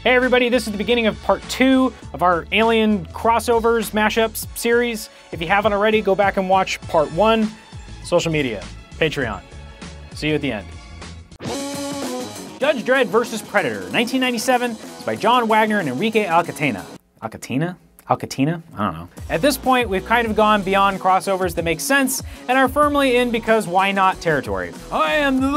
Hey everybody, this is the beginning of part 2 of our Alien crossovers mashups series. If you haven't already, go back and watch part 1. Social media, Patreon. See you at the end. Judge Dredd vs. Predator, 1997. It's by John Wagner and Enrique Alcatena. Alcatina? I don't know. At this point, we've kind of gone beyond crossovers that make sense and are firmly in because why not territory. I am the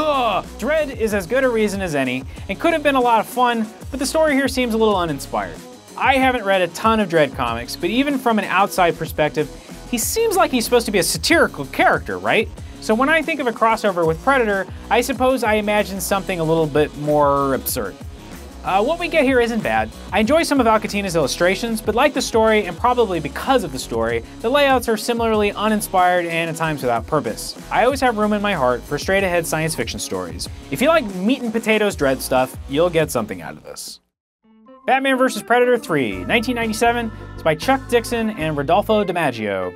Dredd is as good a reason as any and could have been a lot of fun, but the story here seems a little uninspired. I haven't read a ton of Dredd comics, but even from an outside perspective, he seems like he's supposed to be a satirical character, right? So when I think of a crossover with Predator, I suppose I imagine something a little bit more absurd. What we get here isn't bad. I enjoy some of Alcatena's illustrations, but like the story, and probably because of the story, the layouts are similarly uninspired and at times without purpose. I always have room in my heart for straight-ahead science fiction stories. If you like meat and potatoes Dredd stuff, you'll get something out of this. Batman vs. Predator 3, 1997. It's by Chuck Dixon and Rodolfo Dimaggio.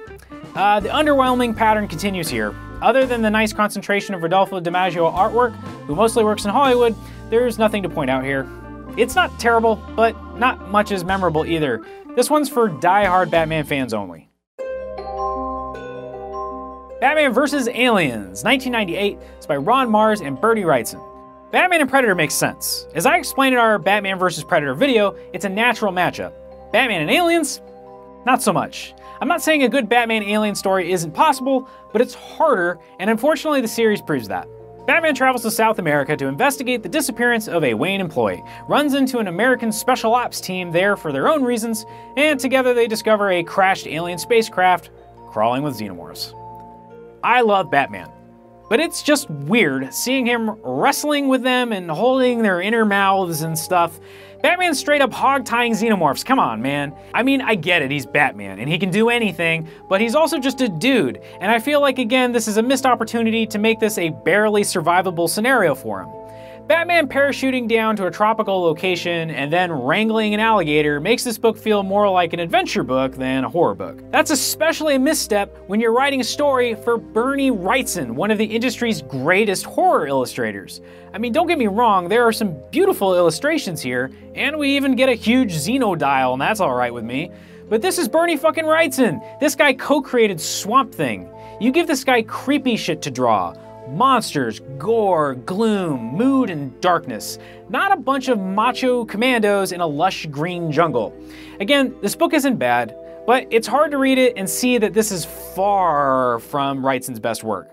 The underwhelming pattern continues here. Other than the nice concentration of Rodolfo Dimaggio artwork, who mostly works in Hollywood, there's nothing to point out here. It's not terrible, but not much is memorable either. This one's for die-hard Batman fans only. Batman vs. Aliens, 1998. It's by Ron Mars and Bertie Wrightson. Batman and Predator makes sense. As I explained in our Batman vs. Predator video, it's a natural matchup. Batman and aliens? Not so much. I'm not saying a good Batman alien story isn't possible, but it's harder, and unfortunately the series proves that. Batman travels to South America to investigate the disappearance of a Wayne employee, runs into an American special ops team there for their own reasons, and together they discover a crashed alien spacecraft crawling with xenomorphs. I love Batman, but it's just weird seeing him wrestling with them and holding their inner mouths and stuff. Batman's straight up hog-tying xenomorphs, come on, man. I mean, I get it, he's Batman, and he can do anything, but he's also just a dude, and I feel like, again, this is a missed opportunity to make this a barely survivable scenario for him. Batman parachuting down to a tropical location and then wrangling an alligator makes this book feel more like an adventure book than a horror book. That's especially a misstep when you're writing a story for Bertie Wrightson, one of the industry's greatest horror illustrators. I mean, don't get me wrong, there are some beautiful illustrations here, and we even get a huge Xenodial, and that's alright with me. But this is Bertie fucking Wrightson. This guy co-created Swamp Thing. You give this guy creepy shit to draw. Monsters, gore, gloom, mood, and darkness. Not a bunch of macho commandos in a lush green jungle. Again, this book isn't bad, but it's hard to read it and see that this is far from Wrightson's best work.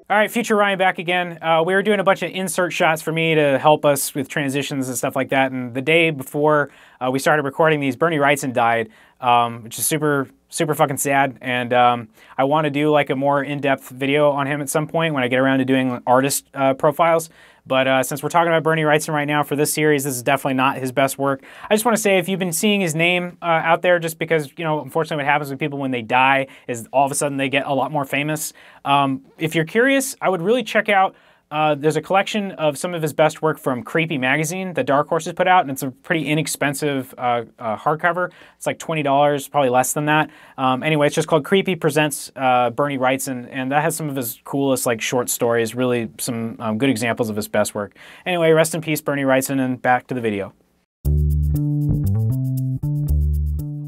All right, Future Ryan back again. We were doing a bunch of insert shots for me to help us with transitions and stuff like that, and the day before we started recording these, Bertie Wrightson died, which is super fucking sad, and I want to do like a more in-depth video on him at some point when I get around to doing artist profiles. But since we're talking about Bertie Wrightson right now for this series, this is definitely not his best work. I just want to say, if you've been seeing his name out there, just because, you know, unfortunately what happens with people when they die is all of a sudden they get a lot more famous. If you're curious, I would really check out, there's a collection of some of his best work from Creepy Magazine that Dark Horse has put out, and it's a pretty inexpensive hardcover. It's like $20, probably less than that. Anyway, it's just called Creepy Presents Bertie Wrightson, and that has some of his coolest like short stories, really some good examples of his best work. Anyway, rest in peace, Bertie Wrightson, and back to the video.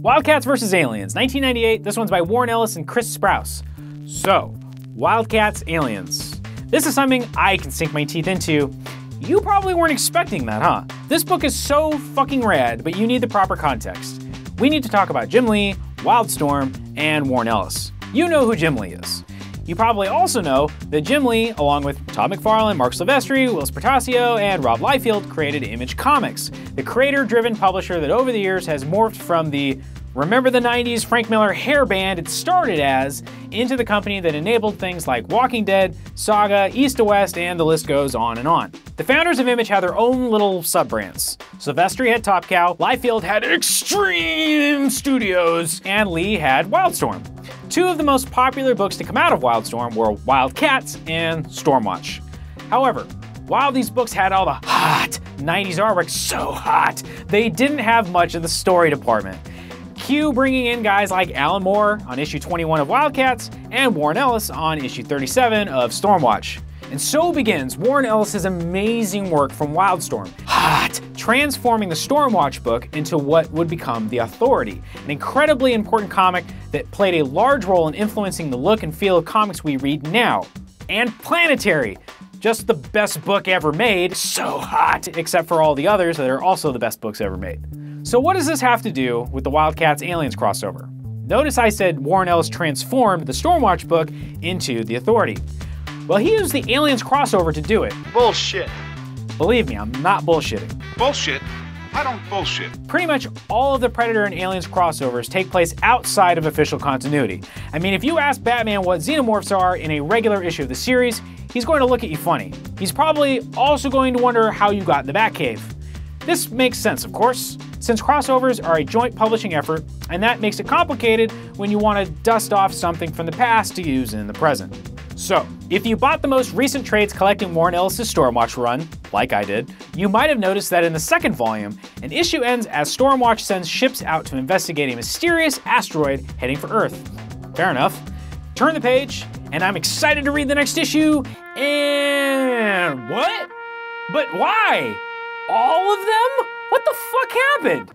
Wildcats vs. Aliens, 1998. This one's by Warren Ellis and Chris Sprouse. So, Wildcats, Aliens. This is something I can sink my teeth into. You probably weren't expecting that, huh? This book is so fucking rad, but you need the proper context. We need to talk about Gimli, Wildstorm, and Warren Ellis. You know who Gimli is. You probably also know that Gimli, along with Todd McFarlane, Mark Silvestri, Will Spartacio, and Rob Liefeld, created Image Comics, the creator-driven publisher that over the years has morphed from the remember the 90s Frank Miller hair band it started as, into the company that enabled things like Walking Dead, Saga, East to West, and the list goes on and on. The founders of Image had their own little sub-brands. Silvestri had Top Cow, Liefeld had Extreme Studios, and Lee had Wildstorm. Two of the most popular books to come out of Wildstorm were Wildcats and Stormwatch. However, while these books had all the hot 90s artwork, so hot, they didn't have much of the story department. Cue bringing in guys like Alan Moore on issue 21 of Wildcats and Warren Ellis on issue 37 of Stormwatch. And so begins Warren Ellis' amazing work from Wildstorm. Hot, transforming the Stormwatch book into what would become The Authority, an incredibly important comic that played a large role in influencing the look and feel of comics we read now. And Planetary, just the best book ever made, so hot, except for all the others that are also the best books ever made. So what does this have to do with the Wildcats Aliens crossover? Notice I said Warren Ellis transformed the Stormwatch book into The Authority. Well, he used the Aliens crossover to do it. Bullshit. Believe me, I'm not bullshitting. Bullshit? I don't bullshit. Pretty much all of the Predator and Aliens crossovers take place outside of official continuity. I mean, if you ask Batman what xenomorphs are in a regular issue of the series, he's going to look at you funny. He's probably also going to wonder how you got in the Batcave. This makes sense, of course, since crossovers are a joint publishing effort, and that makes it complicated when you want to dust off something from the past to use in the present. So, if you bought the most recent trades collecting Warren Ellis' Stormwatch run, like I did, you might have noticed that in the second volume, an issue ends as Stormwatch sends ships out to investigate a mysterious asteroid heading for Earth. Fair enough. Turn the page, and I'm excited to read the next issue, and what? But why? All of them? What the fuck happened?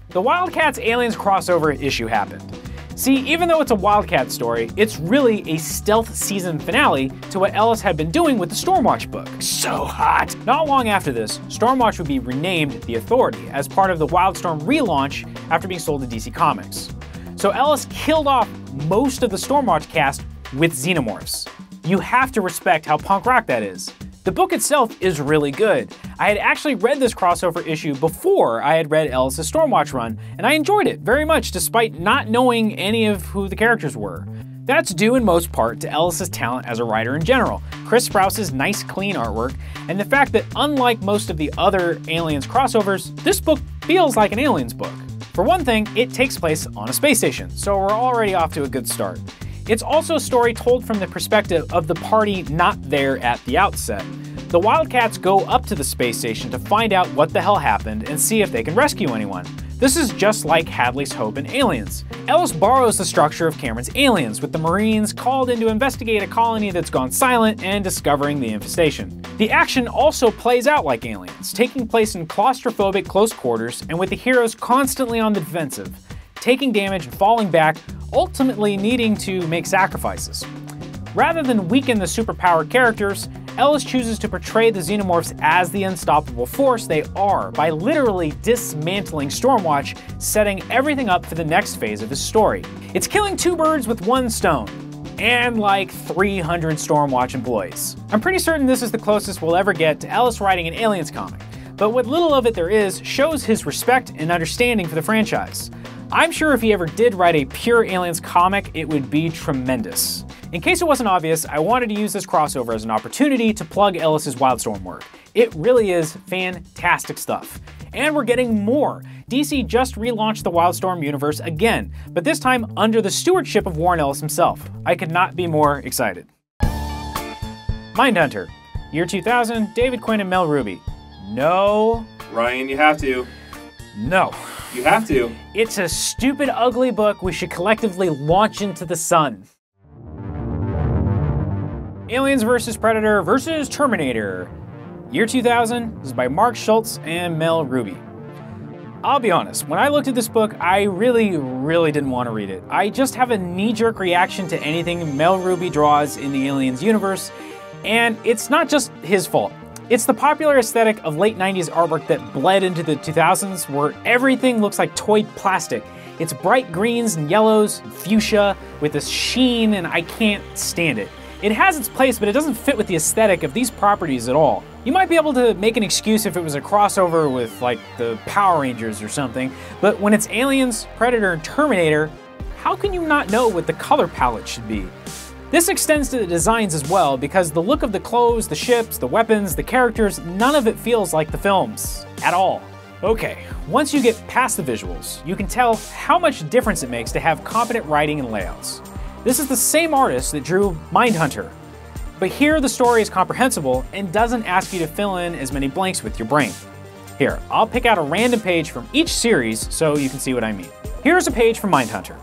The Wildcats Aliens crossover issue happened. See, even though it's a Wildcat story, it's really a stealth season finale to what Ellis had been doing with the Stormwatch book. So hot! Not long after this, Stormwatch would be renamed The Authority as part of the Wildstorm relaunch after being sold to DC Comics. So Ellis killed off most of the Stormwatch cast with xenomorphs. You have to respect how punk rock that is. The book itself is really good. I had actually read this crossover issue before I had read Ellis' Stormwatch run, and I enjoyed it very much despite not knowing any of who the characters were. That's due in most part to Ellis' talent as a writer in general, Chris Sprous's nice clean artwork, and the fact that unlike most of the other Aliens crossovers, this book feels like an Aliens book. For one thing, it takes place on a space station, so we're already off to a good start. It's also a story told from the perspective of the party not there at the outset. The Wildcats go up to the space station to find out what the hell happened and see if they can rescue anyone. This is just like Hadley's Hope in Aliens. Ellis borrows the structure of Cameron's Aliens, with the Marines called in to investigate a colony that's gone silent and discovering the infestation. The action also plays out like Aliens, taking place in claustrophobic close quarters and with the heroes constantly on the defensive, taking damage and falling back, ultimately needing to make sacrifices. Rather than weaken the superpowered characters, Ellis chooses to portray the xenomorphs as the unstoppable force they are by literally dismantling Stormwatch, setting everything up for the next phase of his story. It's killing two birds with one stone, and like 300 Stormwatch employees. I'm pretty certain this is the closest we'll ever get to Ellis writing an Aliens comic, but what little of it there is shows his respect and understanding for the franchise. I'm sure if he ever did write a pure Aliens comic, it would be tremendous. In case it wasn't obvious, I wanted to use this crossover as an opportunity to plug Ellis' Wildstorm work. It really is fantastic stuff. And we're getting more. DC just relaunched the Wildstorm universe again, but this time under the stewardship of Warren Ellis himself. I could not be more excited. Mindhunter. Year 2000, David Quinn and Mel Ruby. No. Ryan, you have to. No. You have to. It's a stupid, ugly book we should collectively launch into the sun. Aliens vs. Predator vs. Terminator. Year 2000, this is by Mark Schultz and Mel Ruby. I'll be honest, when I looked at this book, I really didn't want to read it. I just have a knee-jerk reaction to anything Mel Ruby draws in the Aliens universe, and it's not just his fault. It's the popular aesthetic of late 90s artwork that bled into the 2000s, where everything looks like toy plastic. It's bright greens and yellows and fuchsia with this sheen, and I can't stand it. It has its place, but it doesn't fit with the aesthetic of these properties at all. You might be able to make an excuse if it was a crossover with, like, the Power Rangers or something, but when it's Aliens, Predator, and Terminator, how can you not know what the color palette should be? This extends to the designs as well, because the look of the clothes, the ships, the weapons, the characters, none of it feels like the films. At all. Okay, once you get past the visuals, you can tell how much difference it makes to have competent writing and layouts. This is the same artist that drew Mindhunter, but here the story is comprehensible and doesn't ask you to fill in as many blanks with your brain. Here, I'll pick out a random page from each series so you can see what I mean. Here's a page from Mindhunter.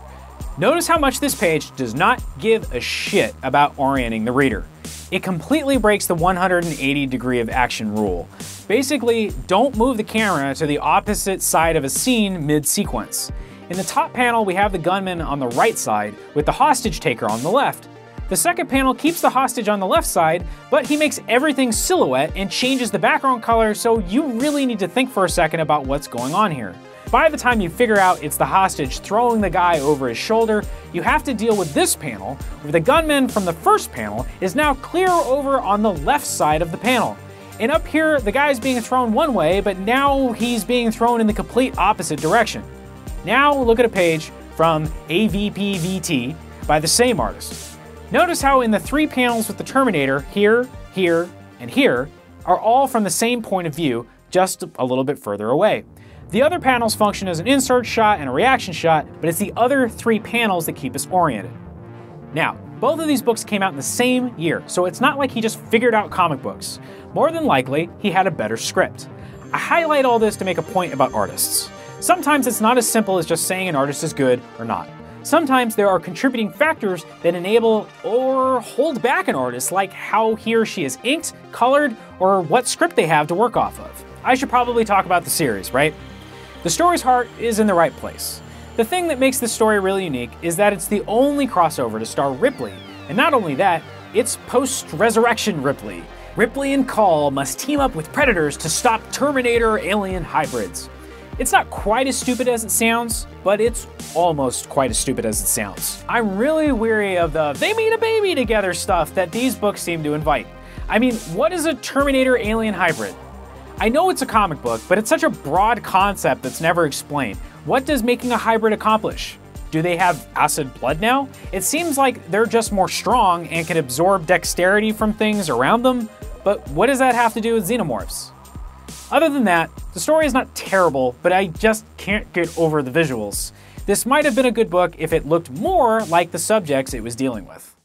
Notice how much this page does not give a shit about orienting the reader. It completely breaks the 180 degree of action rule. Basically, don't move the camera to the opposite side of a scene mid-sequence. In the top panel, we have the gunman on the right side with the hostage taker on the left. The second panel keeps the hostage on the left side, but he makes everything silhouette and changes the background color, so you really need to think for a second about what's going on here. By the time you figure out it's the hostage throwing the guy over his shoulder, you have to deal with this panel, where the gunman from the first panel is now clear over on the left side of the panel. And up here, the guy's being thrown one way, but now he's being thrown in the complete opposite direction. Now look at a page from AVPVT by the same artist. Notice how in the 3 panels with the Terminator, here, here, and here, are all from the same point of view, just a little bit further away. The other panels function as an insert shot and a reaction shot, but it's the other 3 panels that keep us oriented. Now, both of these books came out in the same year, so it's not like he just figured out comic books. More than likely, he had a better script. I highlight all this to make a point about artists. Sometimes it's not as simple as just saying an artist is good or not. Sometimes there are contributing factors that enable or hold back an artist, like how he or she is inked, colored, or what script they have to work off of. I should probably talk about the series, right? The story's heart is in the right place. The thing that makes this story really unique is that it's the only crossover to star Ripley, and not only that, it's post-resurrection Ripley. Ripley and Call must team up with Predators to stop Terminator alien hybrids. It's not quite as stupid as it sounds, but it's almost quite as stupid as it sounds. I'm really weary of the they made a baby together stuff that these books seem to invite. I mean, what is a Terminator alien hybrid? I know it's a comic book, but it's such a broad concept that's never explained. What does making a hybrid accomplish? Do they have acid blood now? It seems like they're just more strong and can absorb dexterity from things around them, but what does that have to do with xenomorphs? Other than that, the story is not terrible, but I just can't get over the visuals. This might have been a good book if it looked more like the subjects it was dealing with.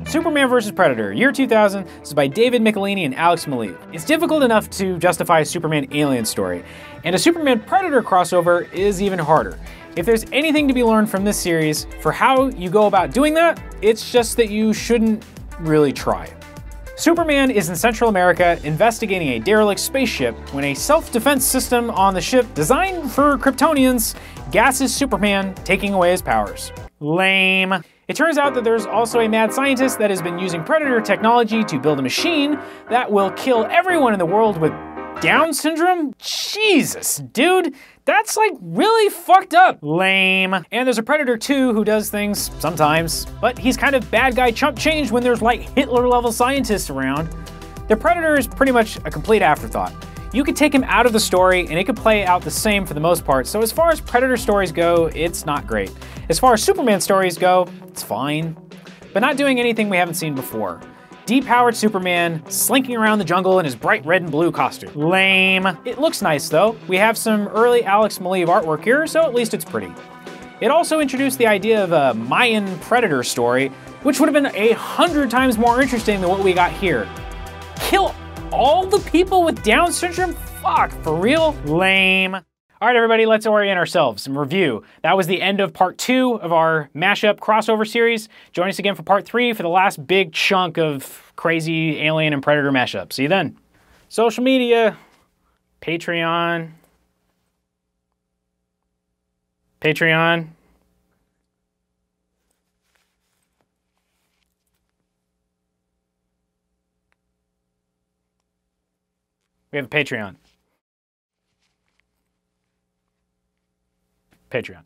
Superman vs. Predator, year 2000, this is by David Michelini and Alex Maleev. It's difficult enough to justify a Superman alien story, and a Superman Predator crossover is even harder. If there's anything to be learned from this series for how you go about doing that, it's just that you shouldn't really try. Superman is in Central America investigating a derelict spaceship when a self-defense system on the ship designed for Kryptonians gasses Superman, taking away his powers. Lame. It turns out that there's also a mad scientist that has been using Predator technology to build a machine that will kill everyone in the world with Down syndrome? Jesus, dude, that's like really fucked up. Lame. And there's a Predator 2 who does things sometimes, but he's kind of bad guy chump change when there's like Hitler-level scientists around. The Predator is pretty much a complete afterthought. You could take him out of the story and it could play out the same for the most part, so as far as Predator stories go, it's not great. As far as Superman stories go, it's fine, but not doing anything we haven't seen before. Depowered Superman, slinking around the jungle in his bright red and blue costume. Lame. It looks nice though. We have some early Alex Maleev artwork here, so at least it's pretty. It also introduced the idea of a Mayan Predator story, which would have been 100 times more interesting than what we got here. Kill all the people with Down syndrome? Fuck, for real? Lame. All right, everybody, let's orient ourselves and review. That was the end of part 2 of our mashup crossover series. Join us again for part 3 for the last big chunk of crazy alien and Predator mashup. See you then. Social media, Patreon. Patreon. We have a Patreon. Patreon.